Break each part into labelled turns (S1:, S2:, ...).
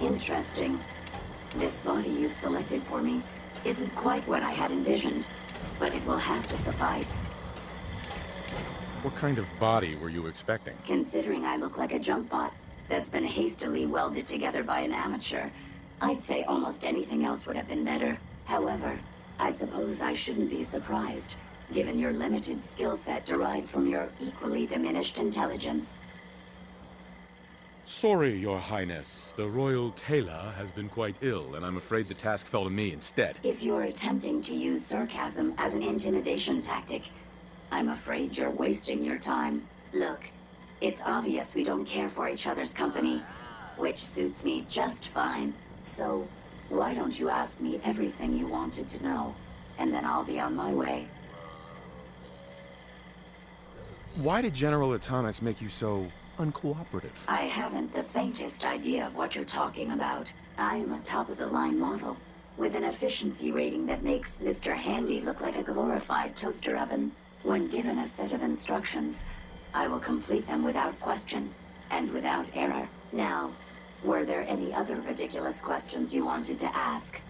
S1: Interesting. This body you've selected for me isn't quite what I had envisioned, but it will have to suffice.
S2: What kind of body were you expecting?
S1: Considering I look like a junk bot that's been hastily welded together by an amateur, I'd say almost anything else would have been better. However, I suppose I shouldn't be surprised, given your limited skill set derived from your equally diminished intelligence.
S2: Sorry, Your Highness. The Royal Tailor has been quite ill, and I'm afraid the task fell to me instead.
S1: If you're attempting to use sarcasm as an intimidation tactic, I'm afraid you're wasting your time. Look, it's obvious we don't care for each other's company, which suits me just fine. So, why don't you ask me everything you wanted to know, and then I'll be on my way.
S2: Why did General Atomics make you so uncooperative?
S1: I haven't the faintest idea of what you're talking about. I am a top-of-the-line model, with an efficiency rating that makes Mr. Handy look like a glorified toaster oven. When given a set of instructions, I will complete them without question, and without error. Now, were there any other ridiculous questions you wanted to ask?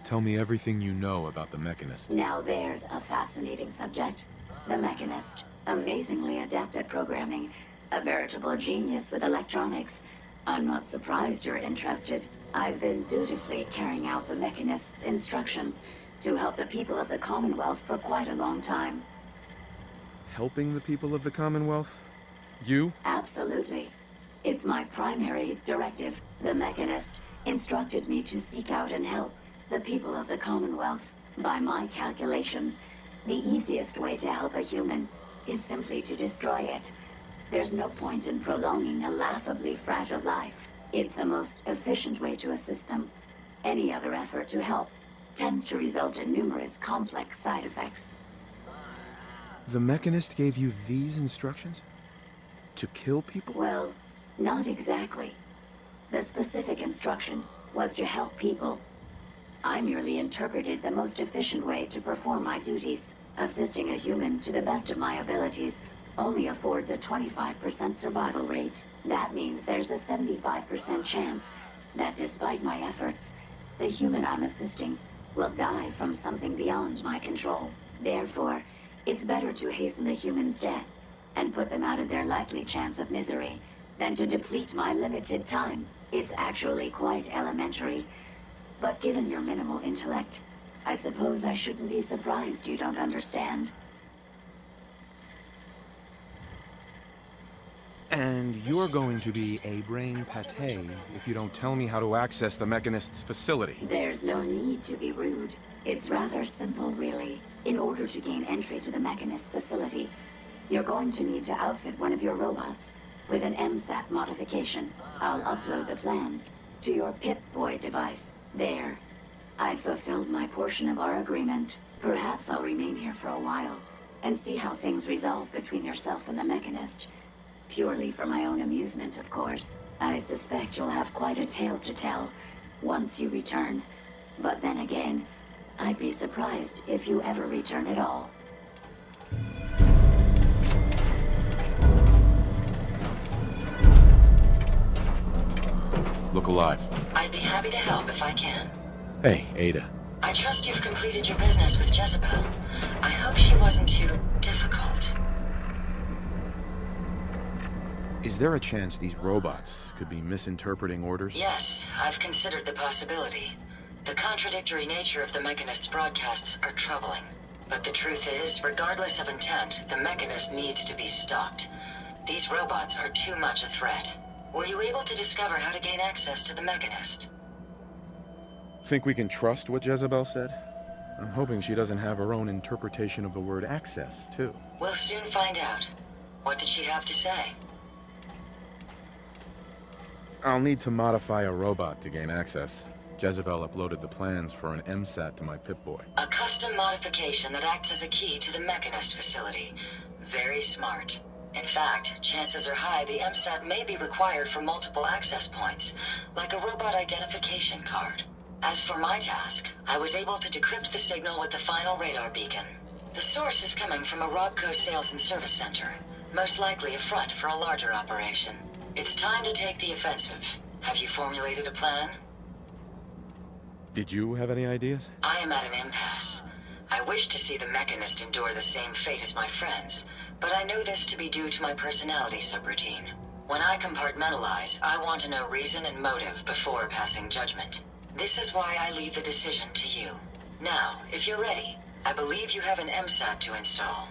S2: Tell me everything you know about the Mechanist.
S1: Now there's a fascinating subject. The Mechanist. Amazingly adept at programming. A veritable genius with electronics. I'm not surprised you're interested. I've been dutifully carrying out the Mechanist's instructions to help the people of the Commonwealth for quite a long time.
S2: Helping the people of the Commonwealth? You?
S1: Absolutely. It's my primary directive. The Mechanist instructed me to seek out and help the people of the Commonwealth. By my calculations, the easiest way to help a human is simply to destroy it. There's no point in prolonging a laughably fragile life. It's the most efficient way to assist them. Any other effort to help tends to result in numerous complex side effects.
S2: The Mechanist gave you these instructions? To kill people?
S1: Well, not exactly. The specific instruction was to help people. I merely interpreted the most efficient way to perform my duties. Assisting a human to the best of my abilities only affords a 25% survival rate. That means there's a 75% chance that despite my efforts, the human I'm assisting will die from something beyond my control. Therefore, it's better to hasten the human's death and put them out of their likely chance of misery than to deplete my limited time. It's actually quite elementary. But given your minimal intellect, I suppose I shouldn't be surprised you don't understand.
S2: And you're going to be a brain pate if you don't tell me how to access the Mechanist's facility.
S1: There's no need to be rude. It's rather simple, really. In order to gain entry to the Mechanist facility, you're going to need to outfit one of your robots with an MSAT modification. I'll upload the plans to your Pip-Boy device. There. I've fulfilled my portion of our agreement. Perhaps I'll remain here for a while and see how things resolve between yourself and the Mechanist. Purely for my own amusement, of course. I suspect you'll have quite a tale to tell once you return. But then again, I'd be surprised if you ever return at all.
S2: Look alive.
S3: I'd be happy to help if I can.
S2: Hey, Ada.
S3: I trust you've completed your business with Jezebel. I hope she wasn't too difficult.
S2: Is there a chance these robots could be misinterpreting orders?
S3: Yes, I've considered the possibility. The contradictory nature of the Mechanist's broadcasts are troubling. But the truth is, regardless of intent, the Mechanist needs to be stopped. These robots are too much a threat. Were you able to discover how to gain access to the Mechanist?
S2: Think we can trust what Jezebel said? I'm hoping she doesn't have her own interpretation of the word access, too.
S3: We'll soon find out. What did she have to say?
S2: I'll need to modify a robot to gain access. Jezebel uploaded the plans for an MSAT to my Pip-Boy.
S3: A custom modification that acts as a key to the Mechanist facility. Very smart. In fact, chances are high the MSAT may be required for multiple access points, like a robot identification card. As for my task, I was able to decrypt the signal with the final radar beacon. The source is coming from a Robco sales and service center. Most likely a front for a larger operation. It's time to take the offensive. Have you formulated a plan?
S2: Did you have any ideas?
S3: I am at an impasse. I wish to see the Mechanist endure the same fate as my friends, but I know this to be due to my personality subroutine. When I compartmentalize, I want to know reason and motive before passing judgment. This is why I leave the decision to you. Now, if you're ready, I believe you have an MSAT to install.